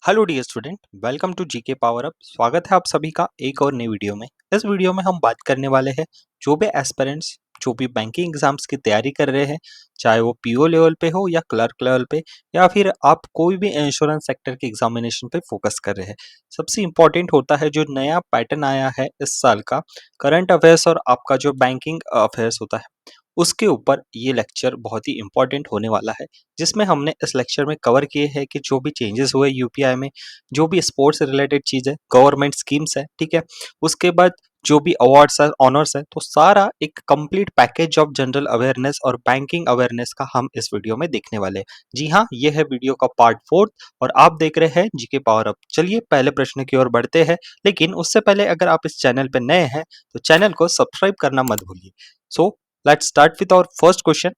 Hello dear student, welcome to GK power up. स्वागत है आप सभी का एक और नई वीडियो में। इस वीडियो में हम बात करने वाले हैं जो भी एस्पिरेंट्स जो भी बैंकिंग एग्जाम्स की तैयारी कर रहे हैं, चाहे वो पीओ लेवल पे हो या क्लर्क लेवल पे, या फिर आप कोई भी इंश्योरेंस सेक्टर के एग्जामिनेशन पे फोकस कर रहे हैं। सबसे इम्पोर्टेंट होता है जो नया पैटर्न आया है इस साल का, करंट अफेयर्स और आपका जो बैंकिंग अफेयर्स होता है उसके ऊपर ये लेक्चर बहुत ही इंपॉर्टेंट होने वाला है, जिसमें हमने इस लेक्चर में कवर किए हैं कि जो भी चेंजेस हुए यूपीआई में, जो भी स्पोर्ट्स से रिलेटेड चीज है, गवर्नमेंट स्कीम्स है, ठीक है। उसके बाद जो भी अवार्ड्स है, ऑनर्स है, तो सारा एक complete package of general awareness और बैंकिंग अवेयरनेस का हम इस वीडियो में देखने वाले हैं। जी हाँ, ये है वीडियो का पार्ट 4 और आप देख रहे हैं जीके पावर अप। चलिए पहले प्रश्न की ओर बढ़ते हैं, लेकिन उससे पहले अगर आप इस चैनल पर नए हैं तो चैनल को सब्सक्राइब करना मत भूलिए। सो let's start with our first question.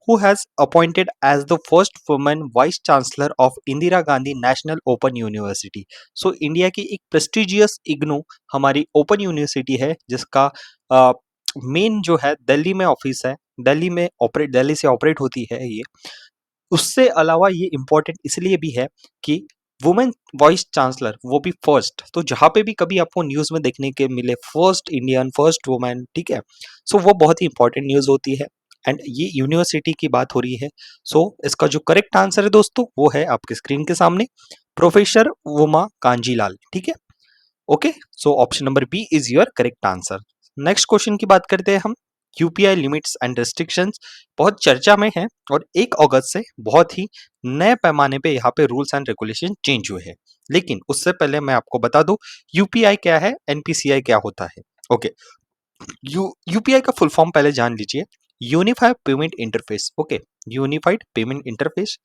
Who has appointed as the first woman vice chancellor of Indira Gandhi National Open University? So India की एक प्रेस्टिजियस इग्नू हमारी ओपन यूनिवर्सिटी है, जिसका मेन जो है दिल्ली में ऑफिस है। दिल्ली से ऑपरेट होती है ये। उससे अलावा ये इम्पोर्टेंट इसलिए भी है कि वुमेन वाइस चांसलर, वो भी फर्स्ट। तो जहाँ पे भी कभी आपको न्यूज में देखने के मिले फर्स्ट इंडियन, फर्स्ट वुमेन, ठीक है, सो वो बहुत ही इंपॉर्टेंट न्यूज होती है। एंड ये यूनिवर्सिटी की बात हो रही है। सो इसका जो करेक्ट आंसर है दोस्तों, वो है आपके स्क्रीन के सामने, प्रोफेसर उमा कांजीलाल, ठीक है। Okay, so option number B is your correct answer. Next question की बात करते हैं हम। यूपीआई लिमिट्स एंड रेस्ट्रिक्शंस बहुत चर्चा में है और 1 अगस्त से बहुत ही नए पैमाने पे यहाँ पे रूल्स एंड रेगुलेशन चेंज हुए हैं। लेकिन उससे पहले मैं आपको बता दूं यूपीआई क्या है, एनपीसीआई क्या होता है। ओके, यूपीआई का फुल फॉर्म पहले जान लीजिए। Unified payment interface. Okay, unified payment interface,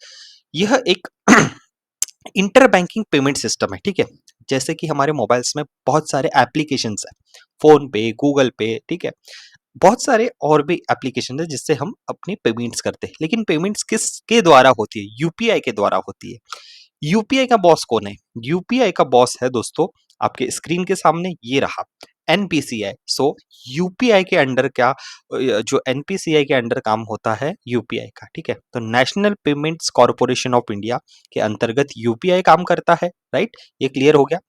यह एक इंटर बैंकिंग पेमेंट सिस्टम है, ठीक है। जैसे कि हमारे मोबाइल्स में बहुत सारे एप्लीकेशंस है, फोन पे, गूगल पे, ठीक है, बहुत सारे और भी एप्लीकेशन है जिससे हम अपनी पेमेंट्स करते हैं। लेकिन पेमेंट्स किस के द्वारा होती है? यूपीआई के द्वारा होती है। यूपीआई का बॉस कौन है? यूपीआई का बॉस है दोस्तों, आपके स्क्रीन के सामने ये रहा, एनपीसीआई। सो यूपीआई के अंडर क्या, जो एनपीसीआई के अंडर काम होता है यूपीआई का, ठीक है। तो national payments corporation of India के अंतर्गत यूपीआई काम करता है, राइट। ये क्लियर हो गया।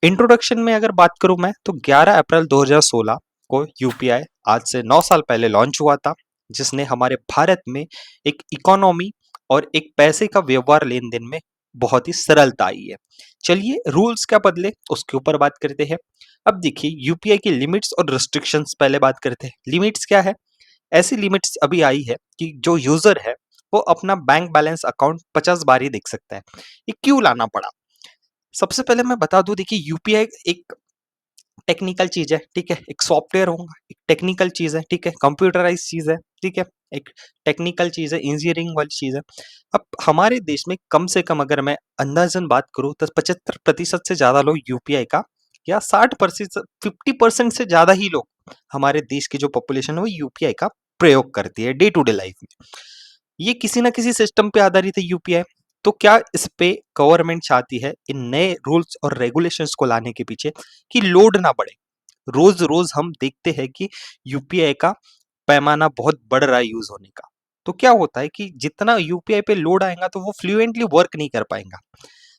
इंट्रोडक्शन में अगर बात करूं मैं, तो 11 अप्रैल 2016 को यूपीआई आज से 9 साल पहले लॉन्च हुआ था, जिसने हमारे भारत में एक इकोनॉमी और एक पैसे का व्यवहार लेन देन में बहुत ही सरलता आई है। चलिए रूल्स क्या बदले उसके ऊपर बात करते हैं। अब देखिए यूपीआई की लिमिट्स और रिस्ट्रिक्शंस पहले बात करते हैं। लिमिट्स क्या है? ऐसी लिमिट्स अभी आई है कि जो यूजर है वो अपना बैंक बैलेंस अकाउंट 50 बार ही देख सकता है। ये क्यों लाना पड़ा? सबसे पहले मैं बता दूं, देखिए यूपीआई एक टेक्निकल चीज है, ठीक है, एक सॉफ्टवेयर होगा, एक टेक्निकल चीज है, ठीक है, कंप्यूटराइज चीज है, ठीक है, एक टेक्निकल चीज है, इंजीनियरिंग वाली चीज है। अब हमारे देश में कम से कम अगर मैं अंदाजन बात करूं तो 75% से ज्यादा लोग यूपीआई का, या 60%, 50% से ज्यादा ही लोग, हमारे देश की जो पॉपुलेशन है वो यूपीआई का प्रयोग करती है डे टू डे लाइफ में। ये किसी ना किसी सिस्टम पे आधारित है यूपीआई। तो क्या इस पे गवर्नमेंट चाहती है इन नए रूल्स और रेगुलेशंस को लाने के पीछे कि लोड ना बढ़े। रोज रोज हम देखते हैं कि यूपीआई का पैमाना बहुत बढ़ रहा है यूज होने का। तो क्या होता है कि जितना यूपीआई पे लोड आएगा तो वो फ्लुएंटली वर्क नहीं कर पाएगा।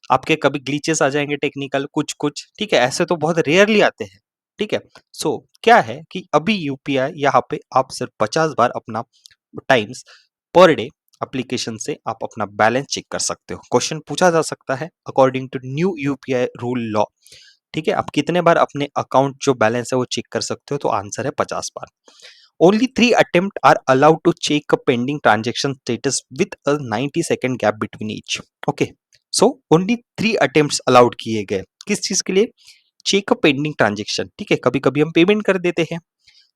आपके कभी ग्लिचेस आ जाएंगे टेक्निकल, कुछ कुछ, ठीक है, ऐसे तो बहुत रेयरली आते हैं, ठीक है। सो क्या है कि अभी यूपीआई यहाँ पे आप सिर्फ 50 बार अपना टाइम्स पर डे एप्लीकेशन से आप अपना बैलेंस चेक कर सकते हो। क्वेश्चन पूछा जा सकता है according to new UPI rule law, ठीक है, आप कितने बार अपने अकाउंट जो बैलेंस है वो चेक कर सकते हो? तो आंसर है 50 बार। Only 3 attempt are allowed to check a pending transaction status with a 90 second gap between each. Okay, so only 3 attempt allowed किए गए, किस चीज के लिए? चेक अ पेंडिंग ट्रांजेक्शन, ठीक है, कभी कभी हम पेमेंट कर देते हैं,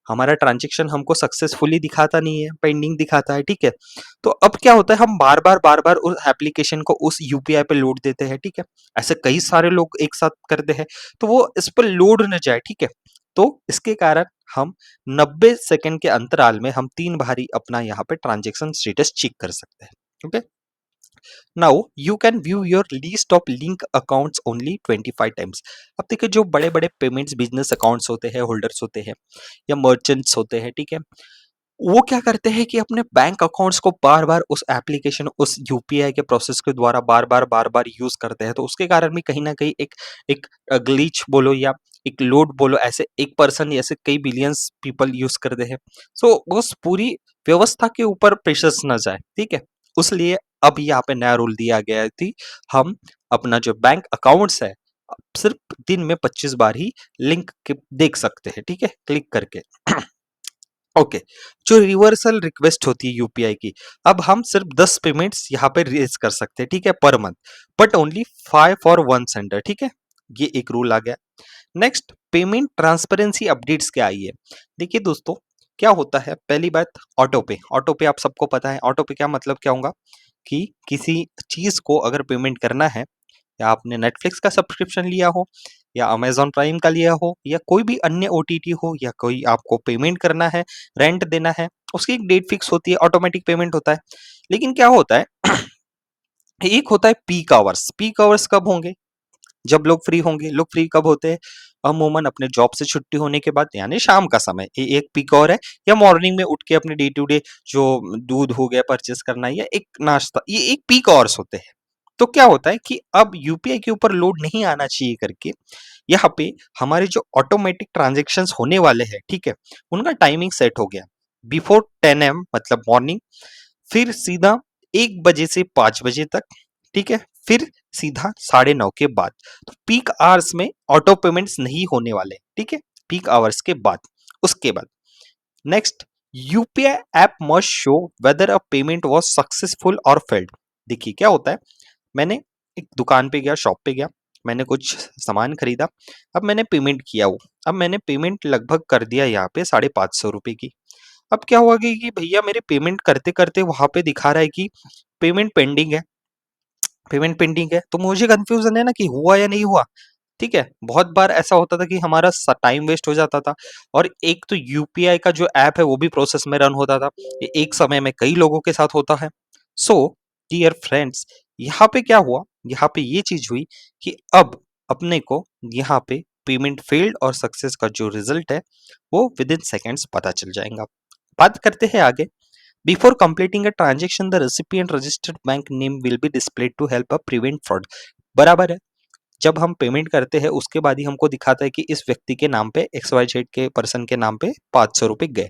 हमारा ट्रांजेक्शन हमको सक्सेसफुली दिखाता नहीं है, पेंडिंग दिखाता है, ठीक है। तो अब क्या होता है, हम बार बार उस एप्लीकेशन को उस यूपीआई पे लोड देते हैं, ठीक है। ऐसे कई सारे लोग एक साथ करते हैं, तो वो इस पर लोड न जाए, ठीक है। तो इसके कारण हम 90 सेकेंड के अंतराल में हम 3 बार ही अपना यहाँ पे ट्रांजेक्शन स्टेटस चेक कर सकते हैं। Okay, now you can view your list of link accounts only 25 times. अब देखिए जो बड़े बड़े पेमेंट्स बिजनेस अकाउंट्स होते हैं, होल्डर्स होते हैं या मर्चेंट्स होते हैं, ठीक है, वो क्या करते हैं कि अपने बैंक अकाउंट्स को बार-बार उस एप्लीकेशन, उस यूपीआई के प्रोसेस के द्वारा बार-बार यूज़ करते हैं। तो उसके कारण भी कहीं न कहीं एक एक ग्लिच बोलो या एक लोड बोलो, ऐसे एक पर्सन ऐसे कई बिलियंस पीपल यूज़ करते हैं। सो उस पूरी व्यवस्था के ऊपर प्रेशर्स ना जाए, ठीक है? उसलिए अब यहाँ पे नया रूल दिया गया है कि हम अपना जो बैंक अकाउंट्स है, सिर्फ दिन में 25 बार ही लिंक के देख सकते हैं, ठीक है? क्लिक करके। ओके, जो रिवर्सल रिक्वेस्ट होती है यूपीआई की, अब हम सिर्फ 10 पेमेंट्स यहाँ पे रेज कर सकते हैं, ठीक है, per month, but only 5 for one sender, ठीक है, ये एक रूल आ गया। नेक्स्ट, पेमेंट ट्रांसपेरेंसी अपडेट्स क्या आई है? देखिए दोस्तों, क्या होता है, पहली बात, ऑटो पे। ऑटो पे आप सबको पता है, ऑटो पे क्या मतलब क्या होगा कि किसी चीज को अगर पेमेंट करना है, या आपने नेटफ्लिक्स का सब्सक्रिप्शन लिया हो, या अमेजॉन प्राइम का लिया हो, या कोई भी अन्य ओटीटी हो, या कोई आपको पेमेंट करना है, रेंट देना है, उसकी एक डेट फिक्स होती है, ऑटोमेटिक पेमेंट होता है। लेकिन क्या होता है, एक होता है पीक आवर्स। पीक आवर्स कब होंगे? जब लोग फ्री होंगे। लोग फ्री कब होते हैं? अमूमन अपने जॉब से छुट्टी होने के बाद, यानी शाम का समय, ये एक पीक आवर है। या मॉर्निंग में उठ के अपने डे टू डे जो दूध हो गया परचेस करना है, या एक नाश्ता, ये एक पीक आवर्स होते हैं। तो क्या होता है कि अब यूपीआई के ऊपर लोड नहीं आना चाहिए करके, यहाँ पे हमारे जो ऑटोमेटिक ट्रांजेक्शन्स होने वाले हैं, ठीक है, उनका टाइमिंग सेट हो गया। बिफोर 10 AM मतलब मॉर्निंग, फिर सीधा 1 बजे से 5 बजे तक, ठीक है, फिर सीधा 9:30 के बाद। तो पीक आवर्स में ऑटो पेमेंट्स नहीं होने वाले, ठीक है, पीक आवर्स के बाद। उसके बाद next, UPI app must show whether a payment was successful और फेल्ड। देखिए क्या होता है, मैंने एक दुकान पे गया, शॉप पे गया, मैंने कुछ सामान खरीदा, अब मैंने पेमेंट किया वो, अब मैंने पेमेंट लगभग कर दिया यहाँ पे 550 रुपए की। अब क्या हुआ कि भैया मेरे पेमेंट करते करते वहां पे दिखा रहा है कि पेमेंट पेंडिंग है, पेमेंट पेंडिंग है। तो मुझे कंफ्यूजन है ना कि हुआ या नहीं हुआ, ठीक है। बहुत बार ऐसा होता था कि हमारा टाइम वेस्ट हो जाता था, और एक तो यूपीआई का जो ऐप है वो भी प्रोसेस में रन होता था, ये एक समय में कई लोगों के साथ होता है। सो डियर फ्रेंड्स, यहाँ पे क्या हुआ, यहाँ पे ये चीज हुई कि अब अपने को यहाँ पे पेमेंट फेल्ड और सक्सेस का जो रिजल्ट है वो विद इन सेकेंड्स पता चल जाएगा। बात करते हैं आगे। Before completing a transaction the recipient registered bank name will be displayed to help a prevent fraud. बराबर है, जब हम पेमेंट करते हैं उसके बाद ही हमको दिखाता है कि इस व्यक्ति के नाम पे, एक्स वाई जेड के पर्सन के नाम पे 500 रुपए गए।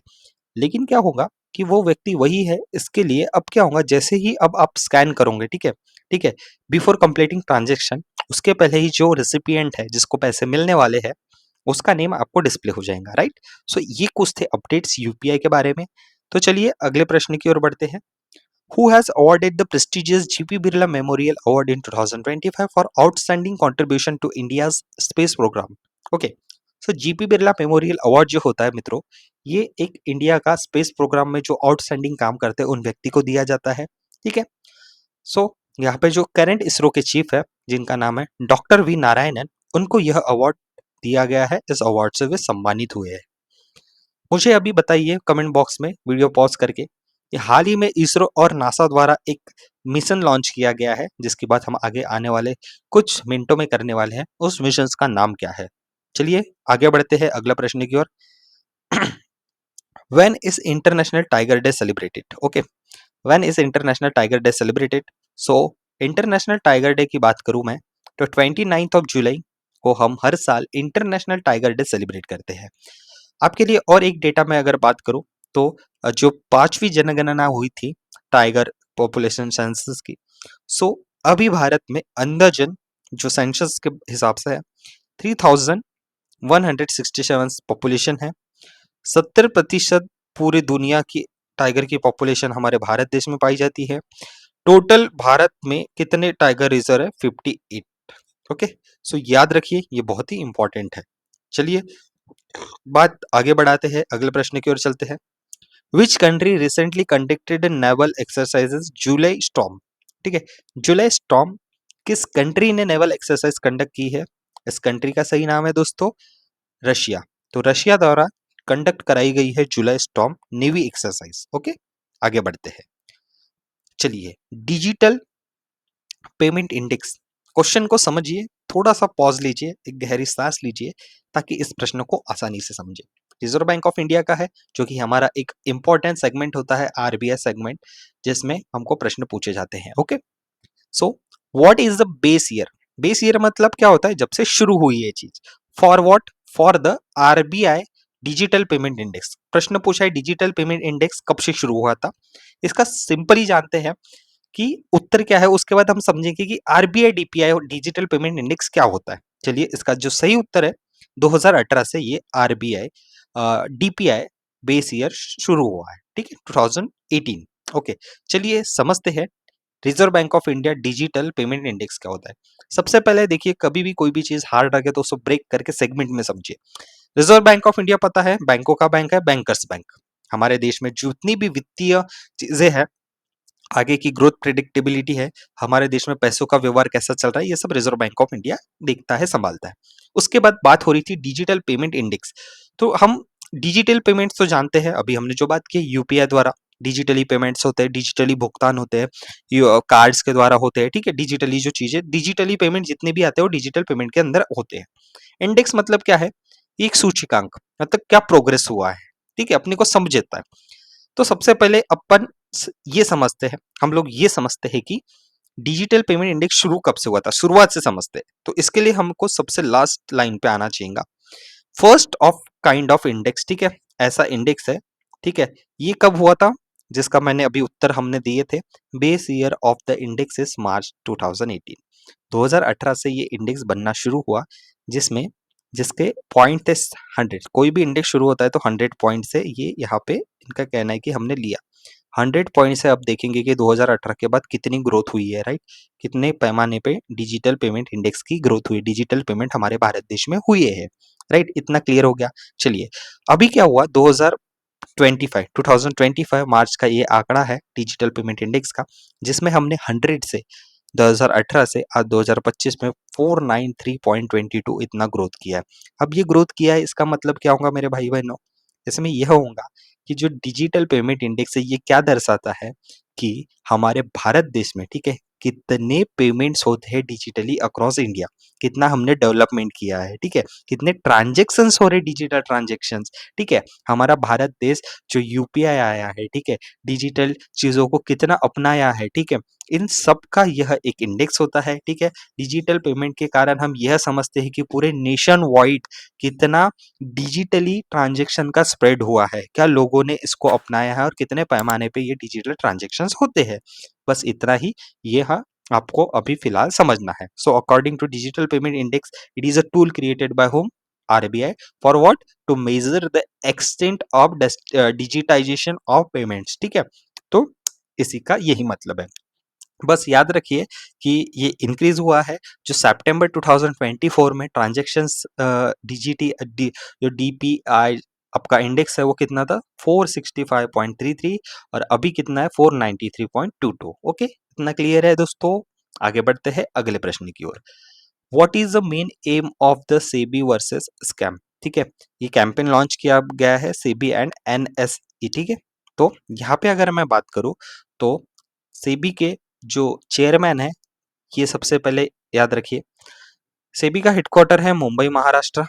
लेकिन क्या होगा कि वो व्यक्ति वही है, इसके लिए अब क्या होगा, जैसे ही अब आप स्कैन करोगे, ठीक है, ठीक है, बिफोर कंप्लीटिंग ट्रांजेक्शन, उसके पहले ही जो रेसिपिएंट है जिसको पैसे मिलने वाले हैं, उसका नेम आपको डिस्प्ले हो जाएगा, राइट। सो ये कुछ थे अपडेट्स यूपीआई के बारे में। तो चलिए अगले प्रश्न की ओर बढ़ते हैं। Who has awarded the prestigious GP Birla Memorial Award in 2025 for outstanding contribution to India's space program? Okay, so GP Birla memorial award जो होता है मित्रों, ये एक इंडिया का स्पेस प्रोग्राम में जो आउटस्टैंडिंग काम करते हैं उन व्यक्ति को दिया जाता है, ठीक है। सो यहाँ पे जो करंट इसरो के चीफ है, जिनका नाम है डॉक्टर वी नारायणन, उनको यह अवार्ड दिया गया है। इस अवार्ड से वे सम्मानित हुए हैं। मुझे अभी बताइए कमेंट बॉक्स में वीडियो पॉज करके कि हाल ही में इसरो और नासा द्वारा एक मिशन लॉन्च किया गया है, जिसकी बात हम आगे आने वाले कुछ मिनटों में करने वाले हैं। उस मिशन का नाम क्या है? चलिए आगे बढ़ते हैं अगला प्रश्न की ओर। When is international tiger day celebrated? Okay, when is international tiger day celebrated? So international tiger day की बात करूं मैं, तो 29 जुलाई को हम हर साल इंटरनेशनल टाइगर डे सेलिब्रेट करते हैं। आपके लिए और एक डेटा में अगर बात करूं, तो जो 5वीं जनगणना हुई थी टाइगर पॉपुलेशन सेंसस की, सो अभी भारत में अंदाजन जो सेंसस के हिसाब से है 3167 पॉपुलेशन है। 70% पूरी दुनिया की टाइगर की पॉपुलेशन हमारे भारत देश में पाई जाती है। टोटल भारत में कितने टाइगर रिजर्व है? 58। ओके, सो याद रखिए ये बहुत ही इंपॉर्टेंट है। चलिए बात आगे बढ़ाते हैं, अगले प्रश्न की ओर चलते हैं। Which country recently conducted naval exercises July storm? ठीक है, जुलाई स्टॉर्म किस कंट्री ने नेवल एक्सरसाइज कंडक्ट की है? इस कंट्री का सही नाम है दोस्तों रशिया। तो रशिया द्वारा कंडक्ट कराई गई है जुलाई स्टॉर्म नेवी एक्सरसाइज। ओके, आगे बढ़ते हैं। चलिए, डिजिटल पेमेंट इंडेक्स, क्वेश्चन को समझिए, थोड़ा सा पॉज लीजिए, एक गहरी सांस लीजिए ताकि इस प्रश्न को आसानी से समझे। रिजर्व बैंक ऑफ इंडिया का है, जो कि हमारा एक इंपॉर्टेंट सेगमेंट होता है आरबीआई सेगमेंट, जिसमें हमको प्रश्न पूछे जाते हैं। Okay, so what is the base year? Base year मतलब क्या होता है? जब से शुरू हुई है चीज। For what? For the RBI digital payment index. प्रश्न पूछा है डिजिटल पेमेंट इंडेक्स कब से शुरू हुआ था। इसका सिंपली जानते हैं कि उत्तर क्या है, उसके बाद हम समझेंगे कि आरबीआई डीपीआई और डिजिटल पेमेंट इंडेक्स क्या होता है। चलिए, इसका जो सही उत्तर है 2018 से ये आरबीआई डीपीआई बेस ईयर शुरू हुआ है, ठीक है, 2018। ओके, चलिए समझते हैं reserve bank of India digital payment index क्या होता है। सबसे पहले देखिए, कभी भी कोई भी चीज हार्ड लगे तो उसको ब्रेक करके सेगमेंट में समझिए। रिजर्व बैंक ऑफ इंडिया पता है, बैंकों का बैंक है, बैंकर्स बैंक। हमारे देश में जितनी भी वित्तीय चीजें हैं, आगे की ग्रोथ प्रिडिक्टेबिलिटी है, हमारे देश में पैसों का व्यवहार कैसा चल रहा है, ये सब रिजर्व बैंक ऑफ इंडिया देखता है, संभालता है। उसके बाद बात हो रही थी डिजिटल पेमेंट इंडेक्स। तो हम डिजिटल पेमेंट्स तो जानते हैं, अभी हमने जो बात की यूपीआई द्वारा डिजिटली पेमेंट्स होते हैं, डिजिटली भुगतान होते हैं, कार्ड्स के द्वारा होते हैं, ठीक है। डिजिटली जो चीजें, डिजिटली पेमेंट जितने भी आते हैं वो डिजिटल पेमेंट के अंदर होते हैं। इंडेक्स मतलब क्या है? एक सूचकांक, मतलब क्या प्रोग्रेस हुआ है, ठीक है, अपने को समझता है। तो सबसे पहले अपन ये समझते हैं, हम लोग ये समझते हैं कि डिजिटल पेमेंट इंडेक्स शुरू कब से हुआ था, शुरुआत से समझते हैं। तो इसके लिए हमको सबसे लास्ट लाइन पे आना चाहिए। First of kind of index, ठीक है, ऐसा इंडेक्स है, ठीक है। ये कब हुआ था, जिसका मैंने अभी उत्तर हमने दिए थे। Base year of the index is March 2018। 2018 से ये इंडेक्स बनना शुरू हुआ, जिसमें जिसके पॉइंट थे 100। कोई भी इंडेक्स शुरू होता है तो 100 पॉइंट से ये यहाँ पे इनका कहना है कि हमने लिया 100 पॉइंट से। अब देखेंगे कि 2018 के बाद कितनी ग्रोथ हुई है, राइट, कितने पैमाने पे डिजिटल पेमेंट इंडेक्स की ग्रोथ हुई, डिजिटल पेमेंट हमारे भारत देश में हुई है, राइट। इतना क्लियर हो गया। चलिए, अभी क्या हुआ, 2025 मार्च का ये आंकड़ा है डिजिटल पेमेंट इंडेक्स का, जिसमें हमने 100 से 2018 से आज 2025 में 493.22 इतना ग्रोथ किया है। अब ये ग्रोथ किया है, इसका मतलब क्या होगा मेरे भाई बहनों? इसमें यह होगा कि जो डिजिटल पेमेंट इंडेक्स है, ये क्या दर्शाता है कि हमारे भारत देश में, ठीक है, कितने पेमेंट्स होते हैं डिजिटली अक्रॉस इंडिया, कितना हमने डेवलपमेंट किया है, ठीक है, कितने ट्रांजेक्शन्स हो रहे डिजिटल ट्रांजेक्शन्स, ठीक है। हमारा भारत देश जो यूपीआई आया है, ठीक है, डिजिटल चीजों को कितना अपनाया है, ठीक है, इन सब का यह एक इंडेक्स होता है, ठीक है। डिजिटल पेमेंट के कारण हम यह समझते हैं कि पूरे नेशन वाइड कितना डिजिटली ट्रांजैक्शन का स्प्रेड हुआ है, क्या लोगों ने इसको अपनाया है और कितने पैमाने पे ये डिजिटल ट्रांजैक्शंस होते हैं। बस इतना ही ये हाँ आपको अभी फिलहाल समझना है। So according to digital payment index, it is a tool created by home, RBI, for what? To measure the extent of digitisation of payments, ठीक है। तो इसी का यही मतलब है। बस याद रखिए कि ये इंक्रीज हुआ है, जो सितंबर 2024 में ट्रांजैक्शंस जो डीपीआई आपका इंडेक्स है वो कितना था, 465.33, और अभी कितना है, 493.22। ओके, इतना क्लियर है दोस्तों। आगे बढ़ते हैं अगले प्रश्न की ओर। What is the main aim of the SEBI versus scam? ठीक है, ये कैंपेन लॉन्च किया गया है सेबी एंड एनएसई, ठीक है। तो यहाँ पे अगर मैं बात करूँ तो सेबी के जो चेयरमैन है, ये सबसे पहले याद रखिए, सेबी का हेडक्वार्टर है मुंबई महाराष्ट्र,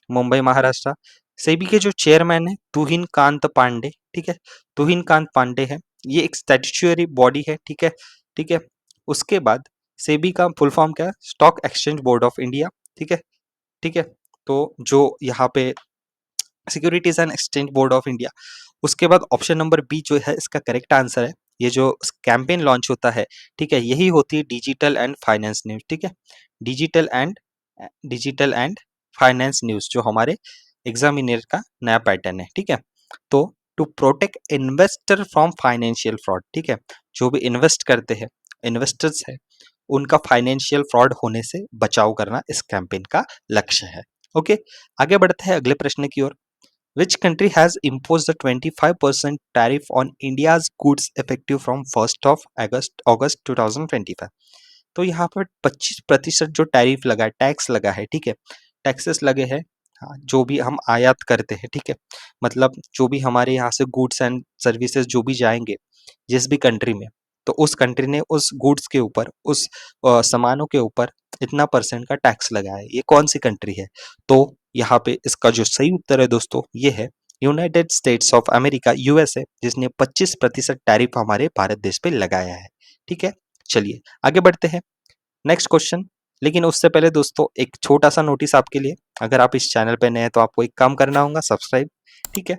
मुंबई महाराष्ट्र। सेबी के जो चेयरमैन है तुहिन कांत पांडे, ठीक है, तुहिन कांत पांडे है। ये एक स्टैट्यूटरी बॉडी है, ठीक है, ठीक है। उसके बाद सेबी का फुल फॉर्म क्या है, stock exchange board of India, ठीक है, ठीक है। तो जो यहाँ पे securities and exchange board of India. उसके बाद ऑप्शन नंबर बी जो है इसका करेक्ट आंसर है। ये जो कैंपेन लॉन्च होता है, ठीक है, यही होती है डिजिटल एंड फाइनेंस न्यूज, ठीक है, digital and digital and finance news, जो हमारे एग्जामिनर का नया पैटर्न है, ठीक है। तो to protect investor from financial fraud, ठीक है, जो भी इन्वेस्ट करते हैं, इन्वेस्टर्स है, उनका फाइनेंशियल फ्रॉड होने से बचाव करना इस कैंपेन का लक्ष्य है। ओके, आगे बढ़ते हैं अगले प्रश्न की ओर। Which country has imposed a 25% tariff on India's goods effective from 1st of August 2025? तो यहाँ पर 25% जो टैरिफ लगा है, टैक्स लगा है, ठीक है, टैक्सेस लगे हैं, हाँ, जो भी हम आयात करते हैं, ठीक है, मतलब जो भी हमारे यहाँ से गुड्स एंड सर्विसेज जो भी जाएंगे जिस भी कंट्री में, तो उस कंट्री ने उस गुड्स के ऊपर, उस सामानों के ऊपर इतना परसेंट का टैक्स लगाया है। ये कौन सी कंट्री है? तो यहाँ पे इसका जो सही उत्तर है दोस्तों ये है United states of America, USA, जिसने 25% टैरिफ हमारे भारत देश पे लगाया है। ठीक है, चलिए आगे बढ़ते हैं नेक्स्ट क्वेश्चन। लेकिन उससे पहले दोस्तों एक छोटा सा नोटिस आपके लिए, अगर आप इस चैनल पे नए हैं तो आपको एक काम करना होगा, सब्सक्राइब। ठीक है,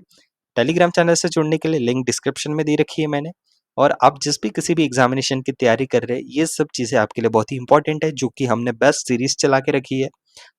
टेलीग्राम चैनल से जुड़ने के लिए लिंक डिस्क्रिप्शन में दे रखी है मैंने। और आप जिस भी किसी भी एग्जामिनेशन की तैयारी कर रहे हैं, ये सब चीज़ें आपके लिए बहुत ही इंपॉर्टेंट है, जो कि हमने बेस्ट सीरीज चला के रखी है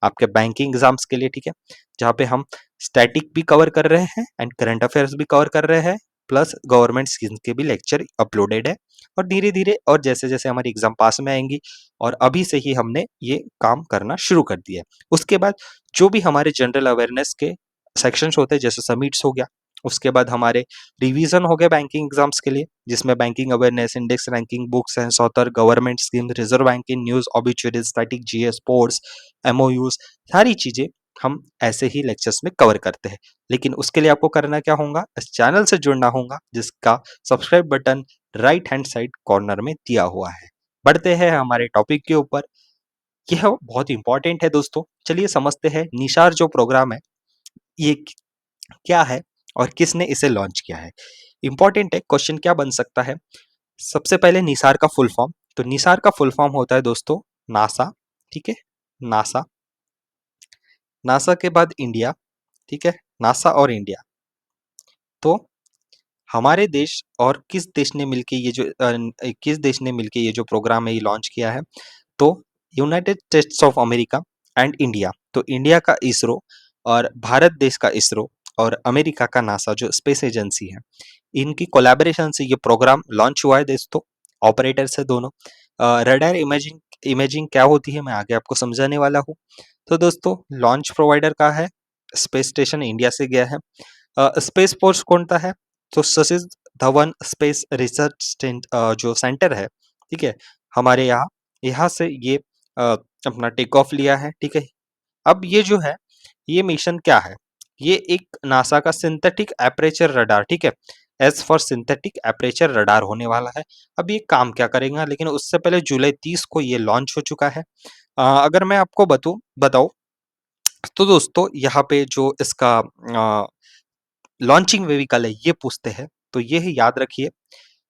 आपके बैंकिंग एग्जाम्स के लिए। ठीक है, जहाँ पे हम स्टैटिक भी कवर कर रहे हैं एंड करंट अफेयर्स भी कवर कर रहे हैं, प्लस गवर्नमेंट स्कीम के भी लेक्चर अपलोडेड है। और धीरे धीरे और जैसे जैसे हमारी एग्जाम पास में आएंगी, और अभी से ही हमने ये काम करना शुरू कर दिया है। उसके बाद जो भी हमारे जनरल अवेयरनेस के सेक्शंस होते हैं, जैसे समिट्स हो गया, उसके बाद हमारे रिवीजन हो गए बैंकिंग एग्जाम्स के लिए, जिसमें banking awareness, index ranking, books and author, government scheme, reserve banking news, obituaries, static GS, sports, MoUs, सारी चीजें हम ऐसे ही लेक्चर्स में कवर करते हैं। लेकिन उसके लिए आपको करना क्या होगा, इस चैनल से जुड़ना होगा, जिसका subscribe button right hand side corner में दिया हुआ है। बढ़ते हैं हमारे टॉपिक के ऊपर। यह बहुत इंपॉर्टेंट है दोस्तों, चलिए समझते हैं निसार जो प्रोग्राम है ये क्या है और किसने इसे लॉन्च किया है। इंपॉर्टेंट है, क्वेश्चन क्या बन सकता है। सबसे पहले निसार का फुल फॉर्म, तो निसार का फुल फॉर्म होता है दोस्तों नासा। ठीक है, नासा, नासा के बाद इंडिया। ठीक है, नासा और इंडिया। तो हमारे देश और किस देश ने मिलके ये जो किस देश ने मिलके ये जो प्रोग्राम है ये लॉन्च किया है, तो United states of America and India. तो इंडिया का इसरो और भारत देश का इसरो और अमेरिका का नासा जो स्पेस एजेंसी है, इनकी कोलैबोरेशन से ये प्रोग्राम लॉन्च हुआ है दोस्तों। ऑपरेटर्स है दोनों। रडार इमेजिंग, इमेजिंग क्या होती है मैं आगे आपको समझाने वाला हूँ। तो दोस्तों लॉन्च प्रोवाइडर का है, स्पेस स्टेशन इंडिया से गया है। स्पेस फोर्स कौन सा है, तो सतीश धवन स्पेस रिसर्च जो सेंटर है, ठीक है, हमारे यहाँ, यहाँ से ये अपना टेक ऑफ लिया है। ठीक है, अब ये जो है ये मिशन क्या है, ये एक नासा का सिंथेटिक एपरेचर रडार, ठीक है, S for synthetic aperture radar होने वाला है। अब ये काम क्या करेगा, लेकिन उससे पहले जुलाई 30 को ये लॉन्च हो चुका है। अगर मैं आपको बताऊं तो दोस्तों यहाँ पे जो इसका लॉन्चिंग व्हीकल है ये पूछते हैं, तो ये है, याद रखिए,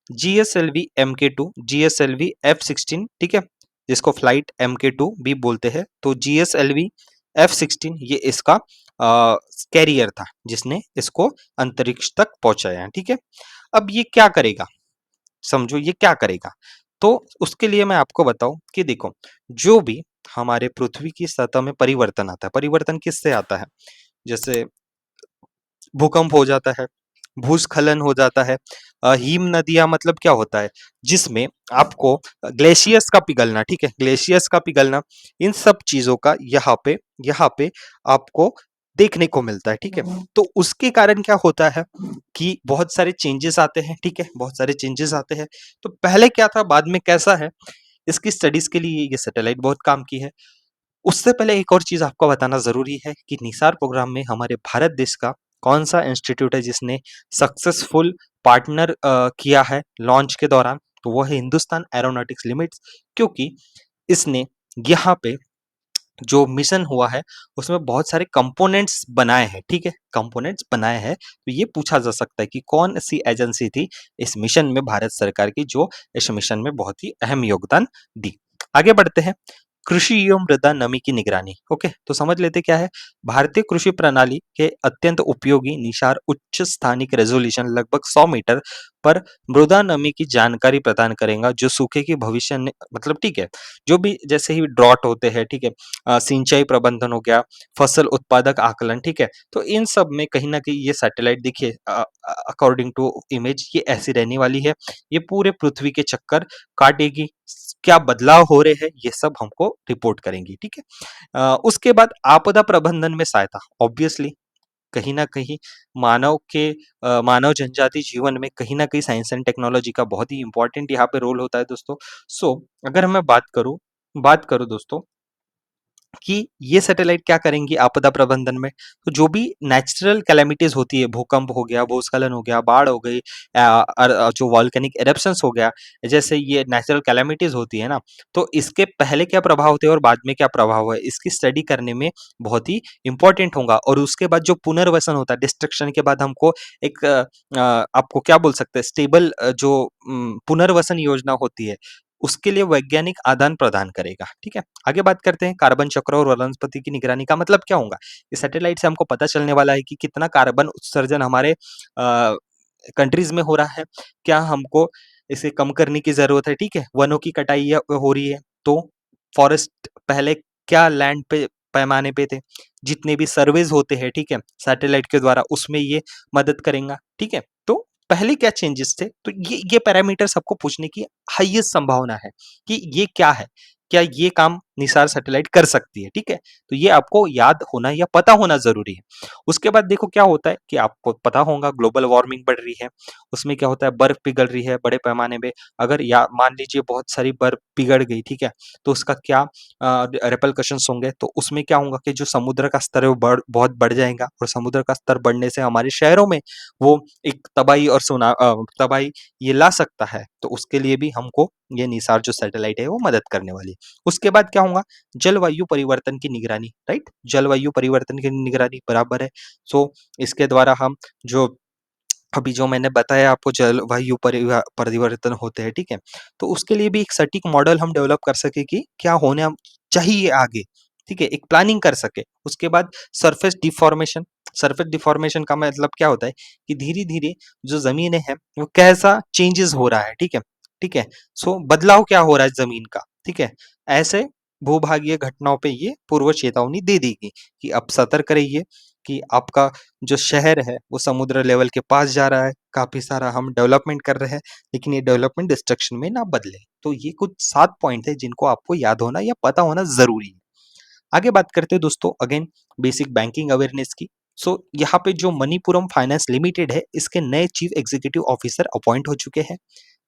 GSLV MK2, GSLV F16, ठीक है, जिसको फ्लाइट MK2 भी बोलते हैं। तो GSLV F16 ये इसका कैरियर था जिसने इसको अंतरिक्ष तक पहुंचाया है। ठीक है, अब ये क्या करेगा, समझो ये क्या करेगा। तो उसके लिए मैं आपको बताऊं कि देखो, जो भी हमारे पृथ्वी की सतह में परिवर्तन आता है, परिवर्तन किससे आता है, जैसे भूकंप हो जाता है, भूस्खलन हो जाता है, हिम नदियां, मतलब क्या होता है, जिसमें आपको ग्लेशियर्स का पिघलना, ठीक है, ग्लेशियर्स का पिघलना, इन सब चीजों का यहाँ पे आपको देखने को मिलता है। ठीक है, तो उसके कारण क्या होता है कि बहुत सारे चेंजेस आते हैं। ठीक है, बहुत सारे चेंजेस आते हैं। तो पहले क्या था, बाद में कैसा है, इसकी स्टडीज के लिए ये सैटेलाइट बहुत काम की है। उससे पहले एक और चीज आपको बताना जरूरी है कि निसार प्रोग्राम में हमारे भारत देश का कौन सा इंस्टीट्यूट है जिसने सक्सेसफुल पार्टनर किया है लॉन्च के दौरान, तो वो है हिंदुस्तान एरोनॉटिक्स लिमिटेड, क्योंकि इसने यहाँ पे जो मिशन हुआ है उसमें बहुत सारे कंपोनेंट्स बनाए हैं। ठीक है, कंपोनेंट्स बनाए हैं, तो ये पूछा जा सकता है कि कौन सी एजेंसी थी इस मिशन में भारत सरकार की, जो इस मिशन में बहुत ही अहम योगदान दी। आगे बढ़ते हैं, कृषि एवं मृदा नमी की निगरानी। ओके, तो समझ लेते क्या है। भारतीय कृषि प्रणाली के अत्यंत उपयोगी निसार उच्च स्थानिक रेजोल्यूशन लगभग 100 मीटर पर मृदा नमी की जानकारी प्रदान करेगा, जो सूखे की भविष्य मतलब, ठीक है, जो भी जैसे ही ड्रॉट होते हैं, ठीक है, सिंचाई प्रबंधन हो गया, फसल उत्पादक आकलन, ठीक है, तो इन सब में कहीं ना कहीं ये सैटेलाइट देखिए, अकॉर्डिंग टू इमेज ये ऐसी रहने वाली है, ये पूरे पृथ्वी के चक्कर काटेगी, क्या बदलाव हो रहे हैं ये सब हमको रिपोर्ट करेंगी। ठीक है, उसके बाद आपदा प्रबंधन में सहायता, ऑब्वियसली कहीं ना कहीं मानव जनजाति जीवन में कहीं ना कहीं साइंस एंड टेक्नोलॉजी का बहुत ही इंपॉर्टेंट यहाँ पे रोल होता है दोस्तों। सो अगर मैं बात करूं दोस्तों कि ये सैटेलाइट क्या करेंगी आपदा प्रबंधन में। तो जो भी नेचुरल कैलेमिटीज होती है, भूकंप हो गया, भूस्खलन हो गया, बाढ़ हो गई, जो वॉल्केनिक एरप्शंस हो गया, जैसे ये नेचुरल कैलेमिटीज होती है ना, तो इसके पहले क्या प्रभाव होते हैं और बाद में क्या प्रभाव है, इसकी स्टडी करने में बहुत ही इंपॉर्टेंट होगा। और उसके बाद जो पुनर्वसन होता है, डिस्ट्रक्शन के बाद हमको एक आपको क्या बोल सकते हैं, स्टेबल जो पुनर्वसन योजना होती है, उसके लिए वैज्ञानिक आदान प्रदान करेगा। ठीक है, आगे बात करते हैं कार्बन चक्र और वनस्पति की निगरानी का मतलब क्या होगा। इस सैटेलाइट से हमको पता चलने वाला है कि कितना कार्बन उत्सर्जन हमारे कंट्रीज में हो रहा है, क्या हमको इसे कम करने की जरूरत है। ठीक है, वनों की कटाई हो रही है, तो फॉरेस्ट पहले क्या लैंड पे पैमाने पे थे, जितने भी सर्वेज होते हैं, ठीक है, सैटेलाइट के द्वारा, उसमें ये मदद करेगा। ठीक है, तो पहले क्या चेंजेस थे, तो ये पैरामीटर्स आपको पूछने की हाईएस्ट संभावना है कि ये क्या है, क्या ये काम निसार सैटेलाइट कर सकती है। ठीक है, तो ये आपको याद होना या पता होना जरूरी है। उसके बाद देखो क्या होता है कि आपको पता होगा ग्लोबल वार्मिंग बढ़ रही है, उसमें क्या होता है, बर्फ पिघल रही है बड़े पैमाने पे। अगर या मान लीजिए बहुत सारी बर्फ पिघल गई, ठीक है, तो उसका क्या रेपलकशंस होंगे, तो उसमें क्या होगा कि जो समुद्र का स्तर है वो बहुत बढ़ जाएगा, और समुद्र का स्तर बढ़ने से हमारे शहरों में वो एक तबाही और तबाही ये ला सकता है। तो उसके लिए भी हमको ये निसार जो सैटेलाइट है वो मदद करने वाली है। उसके बाद क्या होगा, जलवायु परिवर्तन की निगरानी, राइट, जलवायु परिवर्तन की निगरानी बराबर है। सो इसके द्वारा हम जो अभी जो मैंने बताया आपको जलवायु परिवर्तन होते हैं, ठीक है, तो उसके लिए भी एक सटीक मॉडल हम डेवलप कर सके कि क्या होने चाहिए आगे। ठीक है, एक प्लानिंग कर सके। उसके बाद सरफेस डिफॉर्मेशन, सरफेस डिफॉर्मेशन का मतलब क्या होता है कि धीरे धीरे जो जमीन है वो कैसा चेंजेस हो रहा है। ठीक है, ठीक है, सो बदलाव क्या हो रहा है जमीन का। ठीक है, ऐसे भूभागीय घटनाओं पे ये पूर्व चेतावनी दे देगी कि अब सतर्क रहिए कि आपका जो शहर है वो समुद्र लेवल के पास जा रहा है, काफी सारा हम डेवलपमेंट कर रहे हैं, लेकिन ये डेवलपमेंट डिस्ट्रक्शन में ना बदले। तो ये कुछ 7 पॉइंट है जिनको आपको याद होना या पता होना जरूरी है। आगे बात करते हैं दोस्तों अगेन बेसिक बैंकिंग अवेयरनेस की। सो यहाँ पे जो मणिपुरम फाइनेंस लिमिटेड है, इसके नए चीफ एग्जीक्यूटिव ऑफिसर अपॉइंट हो चुके हैं,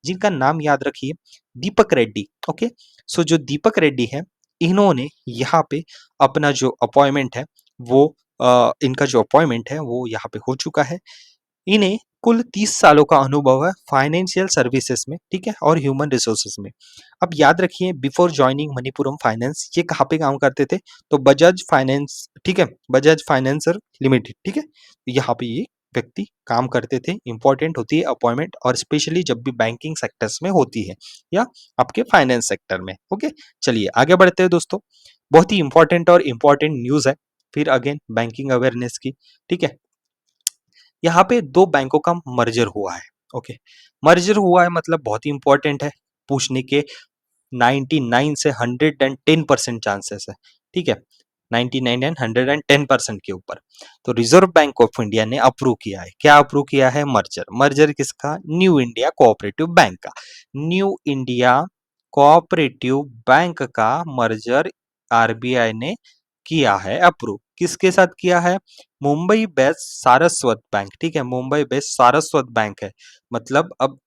जिनका नाम याद रखिए दीपक रेड्डी। ओके, सो जो दीपक रेड्डी है, इन्होंने यहाँ पे अपना जो अपॉइंटमेंट है वो इनका जो अपॉइंटमेंट है वो यहाँ पे हो चुका है। इन्हें कुल 30 सालों का अनुभव है फाइनेंशियल सर्विसेज में, ठीक है, और ह्यूमन रिसोर्सेज में। अब याद रखिए बिफोर ज्वाइनिंग मणिपुरम फाइनेंस ये कहाँ पे काम करते थे, तो बजाज फाइनेंस, ठीक है, बजाज फाइनेंसर लिमिटेड। ठीक है, यहाँ पे ये व्यक्ति काम करते थे। इंपॉर्टेंट होती है अपॉइंटमेंट, और स्पेशली जब भी बैंकिंग सेक्टर्स में होती है या आपके फाइनेंस सेक्टर में। ओके, चलिए आगे बढ़ते हैं दोस्तों। बहुत ही इंपॉर्टेंट और इंपॉर्टेंट न्यूज है फिर अगेन बैंकिंग अवेयरनेस की। ठीक है, यहाँ पे दो बैंकों का मर्जर हुआ है। ओके, मर्जर हुआ है मतलब बहुत ही इंपॉर्टेंट है पूछने के। 99 से 110% चांसेस है। ठीक है, 99 एंड 110% के ऊपर। तो रिजर्व बैंक ऑफ इंडिया ने अप्रूव किया है, क्या अप्रूव किया है, मर्जर। मर्जर किसका, न्यू इंडिया कोऑपरेटिव बैंक का। न्यू इंडिया कोऑपरेटिव बैंक का मर्जर आरबीआई ने किया है अप्रूव। किसके साथ किया है, मुंबई बेस्ड सारस्वत बैंक। ठीक है, मुंबई बेस्ड सारस्वत बैंक है। मतलब अब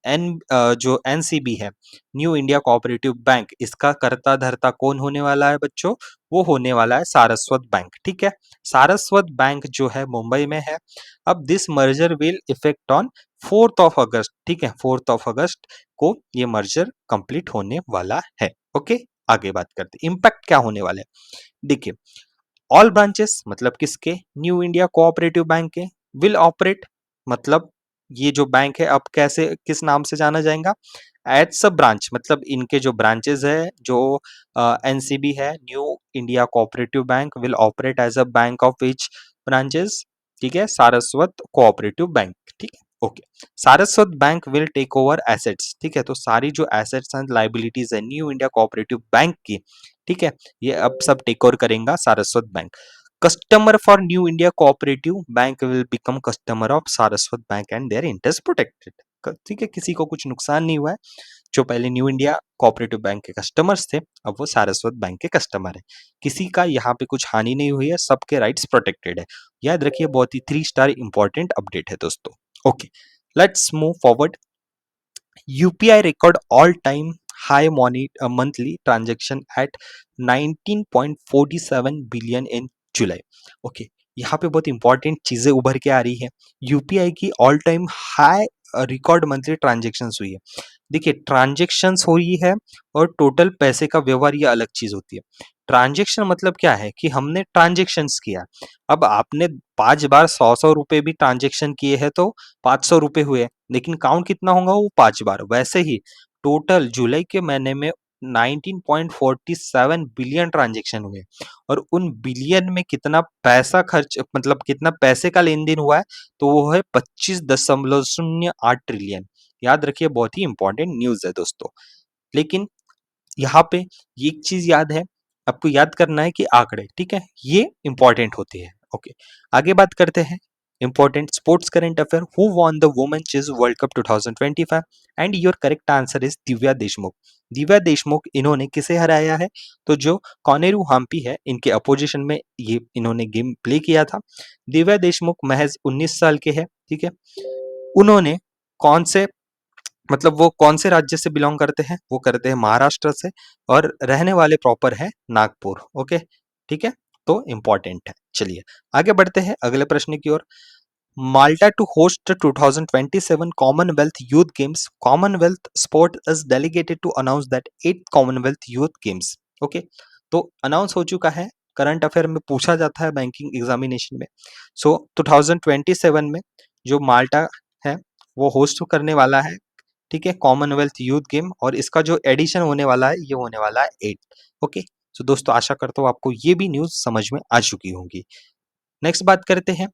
जो एनसीबी है, न्यू इंडिया कोऑपरेटिव बैंक, इसका कर्ता धर्ता कौन होने वाला है बच्चों, वो होने वाला है सारस्वत बैंक। ठीक है, सारस्वत बैंक जो है मुंबई में है। अब this merger will effect on 4 अगस्त। ठीक है, 4 अगस्त को ये मर्जर कंप्लीट होने वाला है। ओके, आगे बात करते हैं इम्पैक्ट क्या होने वाले हैं। देखिए, ऑल ब्रांचेस मतलब किसके, न्यू इंडिया कोऑपरेटिव बैंक के, विल ऑपरेट मतलब ये जो बैंक है अब कैसे किस नाम से जाना जाएगा, एज सब ब्रांच, मतलब इनके जो ब्रांचेस है, जो एनसीबी है, New India Cooperative Bank will operate as a bank of which branches, ठीक है, सारस्वत कोऑपरेटिव बैंक। ठीक है, okay, Saraswat Bank will take over assets. ठीक है, तो सारी जो एसेट्स एंड लाइबिलिटीज है न्यू इंडिया कोऑपरेटिव बैंक की, ठीक है, ये अब सब टेक ओवर करेगा Saraswat Bank. Customer for New India Cooperative Bank will become customer of Saraswat Bank and their interest protected. ठीक है, किसी को कुछ नुकसान नहीं हुआ है। जो पहले न्यू इंडिया कोऑपरेटिव बैंक के कस्टमर्स थे, अब वो सारस्वत बैंक के कस्टमर है। किसी का यहाँ पे कुछ हानि नहीं हुई है, सबके राइट्स प्रोटेक्टेड है। याद रखिए, बहुत ही 3 स्टार इंपॉर्टेंट अपडेट है दोस्तों। Okay, let's move forward. UPI record all time high monthly transaction at 19.47 billion in July. Okay, यहाँ पे बहुत इंपॉर्टेंट चीजें उभर के आ रही है। यूपीआई की all time high record monthly transactions हुई है। देखिए, ट्रांजेक्शन्स हो रही है और टोटल पैसे का व्यवहार ये अलग चीज होती है। ट्रांजेक्शन मतलब क्या है कि हमने ट्रांजेक्शन्स किया। अब आपने 5 बार 100-100 रुपए भी ट्रांजेक्शन किए हैं तो 500 रुपए हुए, लेकिन काउंट कितना होगा? वो 5 बार। वैसे ही टोटल जुलाई के महीने में 19.47 बिलियन ट्रांजेक्शन हुए और उन बिलियन में कितना पैसा खर्च, मतलब कितना पैसे का लेन देन हुआ है, तो वो है 25.08 ट्रिलियन। याद रखिए, बहुत ही इंपॉर्टेंट न्यूज है दोस्तों। लेकिन यहाँ पे ये एक चीज याद है, आपको याद करना है कि आंकड़े, ठीक है, ये इंपॉर्टेंट होते हैं। ओके, आगे बात करते हैं important sports current affair. Who won the women chess world cup 2025? And your correct answer is Divya Deshmukh. Divya Deshmukh, इन्होंने किसे हराया है? तो जो कॉनेरू हम्पी है, इनके अपोजिशन में ये इन्होंने गेम प्ले किया था। दिव्या देशमुख महज 19 साल के हैं, ठीक है। उन्होंने कौन से, मतलब वो कौन से राज्य से बिलोंग करते हैं? वो करते हैं महाराष्ट्र से और रहने वाले प्रॉपर है नागपुर। ओके, ठीक है, तो इंपॉर्टेंट है। चलिए आगे बढ़ते हैं अगले प्रश्न की ओर। Malta to host 2027 Commonwealth Youth Games, Commonwealth Sport is delegated to announce that 8th Commonwealth Youth Games. Okay, तो अनाउंस हो चुका है। करंट अफेयर में पूछा जाता है बैंकिंग एग्जामिनेशन में। सो 2027 में जो माल्टा है वो होस्ट करने वाला है, ठीक है, कॉमनवेल्थ यूथ गेम, और इसका जो एडिशन होने वाला है ये होने वाला है 8। ओके, तो दोस्तों आशा करता हूँ आपको ये भी न्यूज समझ में आ चुकी होंगी। नेक्स्ट बात करते हैं,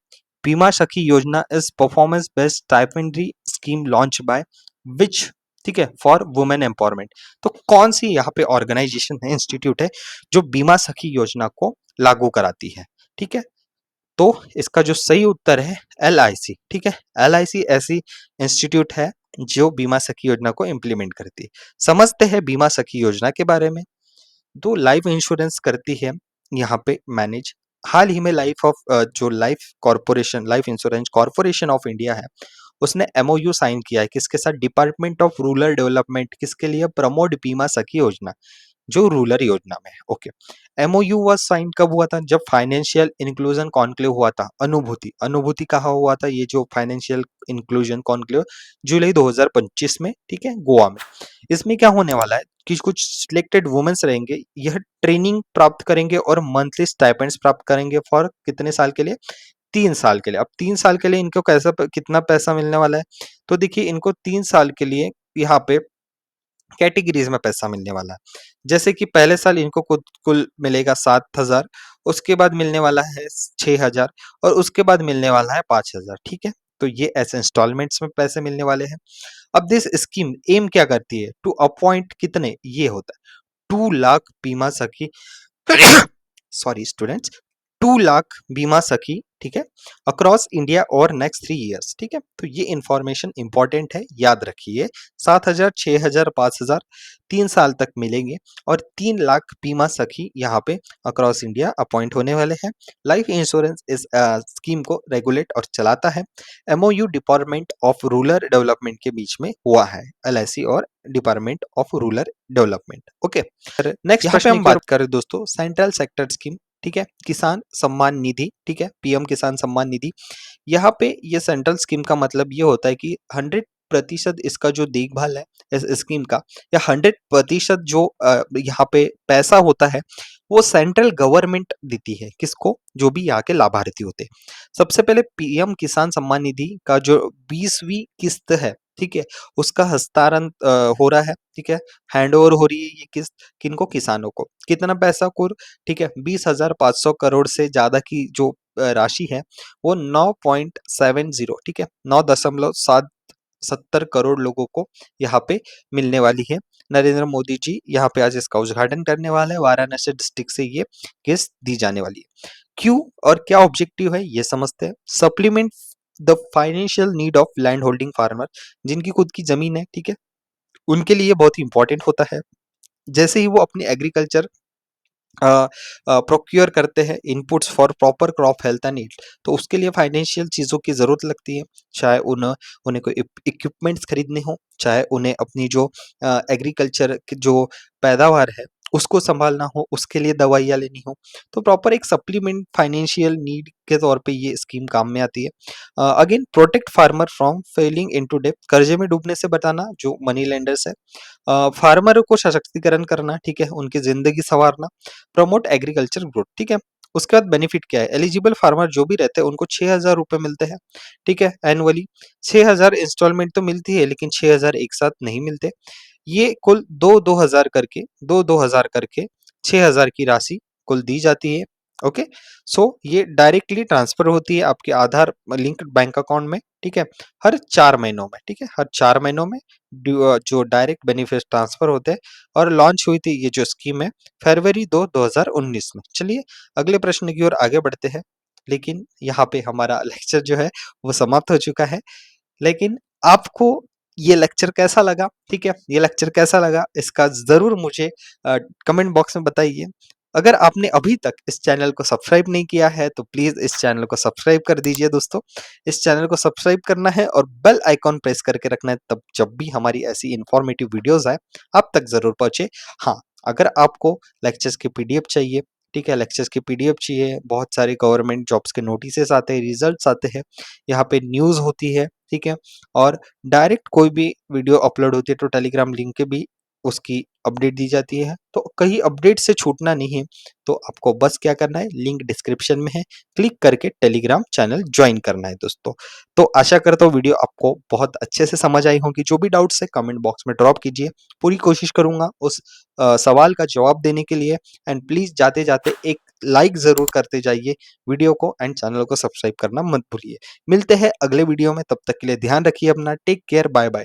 बीमा सखी योजना is performance based stipendiary scheme launch by which, ठीक है, फॉर वुमेन एम्पावरमेंट। तो कौन सी यहाँ पे ऑर्गेनाइजेशन है, इंस्टीट्यूट है, जो बीमा सखी योजना को लागू कराती है? ठीक है, तो इसका जो सही उत्तर है LIC, ठीक है। LIC ऐसी इंस्टीट्यूट है जो बीमा सखी योजना को इम्प्लीमेंट करती है। समझते हैं बीमा सखी योजना के बारे में। दो लाइफ इंश्योरेंस करती है यहाँ पे मैनेज। हाल ही में जो life insurance corporation of India है, उसने MOU साइन किया है किसके साथ? Department of rural development. किसके लिए? प्रमोद बीमा सखी योजना, जो रूरल योजना में है। ओके, MOU वाज साइन कब हुआ था? जब फाइनेंशियल इंक्लूजन कॉन्क्लेव हुआ था। अनुभूति, अनुभूति कहाँ हुआ था? ये जो फाइनेंशियल इंक्लूजन कॉन्क्लेव, जुलाई 2025 में, ठीक है, गोवा में। इसमें क्या होने वाला है कि कुछ सिलेक्टेड वुमेन्स रहेंगे, यह ट्रेनिंग प्राप्त करेंगे और मंथली स्टाइपेंड्स प्राप्त करेंगे फॉर कितने साल के लिए? 3 साल के लिए। अब 3 साल के लिए इनको कितना पैसा मिलने वाला है? तो देखिए, इनको 3 साल के लिए यहाँ पे कैटेगरीज में पैसा मिलने वाला है। जैसे कि पहले साल इनको कुल मिलेगा 7,000, उसके बाद मिलने वाला है 6,000 और उसके बाद मिलने वाला है 5,000, ठीक है। तो ये ऐसे इंस्टॉलमेंट्स में पैसे मिलने वाले हैं। अब दिस स्कीम एम क्या करती है? टू अपॉइंट कितने, ये होता है 2 लाख बीमा सखी सॉरी स्टूडेंट्स, 2 लाख बीमा सखी, ठीक है, अक्रॉस इंडिया और नेक्स्ट 3 ईयर्स, ठीक है। तो ये इंफॉर्मेशन इंपॉर्टेंट है, याद रखिए। 7,000, 6,000, 5,000 3 साल तक मिलेंगे और 3 लाख बीमा सखी यहाँ पे अक्रॉस इंडिया अपॉइंट होने वाले हैं। लाइफ इंश्योरेंस इस स्कीम को रेगुलेट और चलाता है MOU department of rural development के बीच में हुआ है, LIC और department of rural development. Okay, next प्रश्न हम बात करें दोस्तों, सेंट्रल सेक्टर स्कीम, ठीक है, किसान सम्मान निधि, ठीक है, PM किसान सम्मान निधि। यहाँ पे ये सेंट्रल स्कीम का मतलब ये होता है कि 100% इसका जो देखभाल है इस स्कीम का, या 100% जो यहाँ पे पैसा होता है, वो सेंट्रल गवर्नमेंट देती है। किसको? जो भी यहाँ के लाभार्थी होते हैं। सबसे पहले PM किसान सम्मान निधि का जो 20वीं किस्त है, ठीक है, उसका हस्तांतरण हो रहा है, ठीक है, हैंड ओवर हो रही है ये किस्त किनको? किसानों को। कितना पैसा कुल? ठीक है, 20,500 करोड़ से ज्यादा की जो राशि है वो 9.70, ठीक है, 9.70 करोड़ लोगों को यहाँ पे मिलने वाली है। नरेंद्र मोदी जी यहाँ पे आज इसका उद्घाटन करने वाले हैं। वाराणसी डिस्ट्रिक्ट से ये किस्त दी जाने वाली है। क्यों और क्या ऑब्जेक्टिव है ये समझते हैं। Supplement the financial need of land holding farmer, जिनकी खुद की जमीन है, ठीक है, उनके लिए बहुत ही इंपॉर्टेंट होता है। जैसे ही वो अपनी एग्रीकल्चर प्रोक्योर करते हैं inputs for proper crop health and need. तो उसके लिए फाइनेंशियल चीज़ों की ज़रूरत लगती है, चाहे उन्हें कोई इक्विपमेंट्स खरीदने हो, चाहे उन्हें अपनी जो एग्रीकल्चर की जो पैदावार है उसको संभालना हो, उसके लिए दवाइयाँ लेनी हो। तो प्रॉपर एक सप्लीमेंट फाइनेंशियल नीड के तौर पे ये स्कीम काम में आती है। Again protect farmer from falling into डेब्ट, कर्जे में डूबने से बचाना जो मनी लेंडर्स है। फार्मर को सशक्तिकरण करना, ठीक है, उनकी ज़िंदगी सँवारना, प्रमोट एग्रीकल्चर ग्रोथ, ठीक है। उसके बाद बेनिफिट क्या है? एलिजिबल फार्मर जो भी रहते हैं उनको 6,000 रुपए मिलते हैं, ठीक है, एनुअली। 6,000 इंस्टॉलमेंट तो मिलती है लेकिन 6,000 एक साथ नहीं मिलते। ये कुल 2-2 हज़ार करके 2-2 हज़ार करके 6,000 की राशि कुल दी जाती है। ओके, सो ये डायरेक्टली ट्रांसफर होती है आपके आधार लिंक्ड बैंक अकाउंट में, ठीक है, हर 4 महीनों में, ठीक है, हर 4 महीनों में जो डायरेक्ट बेनिफिट ट्रांसफर होते हैं। और लॉन्च हुई थी ये जो स्कीम है फरवरी 2019 में। चलिए अगले प्रश्न की ओर आगे बढ़ते हैं, लेकिन यहाँ पे हमारा लेक्चर जो है वो समाप्त हो चुका है। लेकिन आपको ये लेक्चर कैसा लगा? ठीक है, ये लेक्चर कैसा लगा इसका ज़रूर मुझे कमेंट बॉक्स में बताइए। अगर आपने अभी तक इस चैनल को सब्सक्राइब नहीं किया है तो प्लीज़ इस चैनल को सब्सक्राइब कर दीजिए दोस्तों। इस चैनल को सब्सक्राइब करना है और बेल आइकॉन प्रेस करके रखना है, तब जब भी हमारी ऐसी इन्फॉर्मेटिव वीडियोज़ आए आप तक ज़रूर पहुँचे। हाँ, अगर आपको लेक्चर्स की पीडीएफ चाहिए, ठीक है, लेक्चर्स की पीडीएफ चाहिए, बहुत सारे गवर्नमेंट जॉब्स के नोटिसेस आते हैं, रिजल्ट्स आते हैं, यहाँ पे न्यूज़ होती है, ठीक है, और डायरेक्ट कोई भी वीडियो अपलोड होती है तो टेलीग्राम लिंक के भी उसकी अपडेट दी जाती है। तो कहीं अपडेट से छूटना नहीं है, तो आपको बस क्या करना है, लिंक डिस्क्रिप्शन में है, क्लिक करके टेलीग्राम चैनल ज्वाइन करना है दोस्तों। तो आशा करता हूँ वीडियो आपको बहुत अच्छे से समझ आई होगी। जो भी डाउट्स है कमेंट बॉक्स में ड्रॉप कीजिए, पूरी कोशिश करूंगा उस सवाल का जवाब देने के लिए। एंड प्लीज जाते जाते एक लाइक जरूर करते जाइए वीडियो को, एंड चैनल को सब्सक्राइब करना मत भूलिए। मिलते हैं अगले वीडियो में, तब तक के लिए ध्यान रखिए अपना। Take care, bye bye.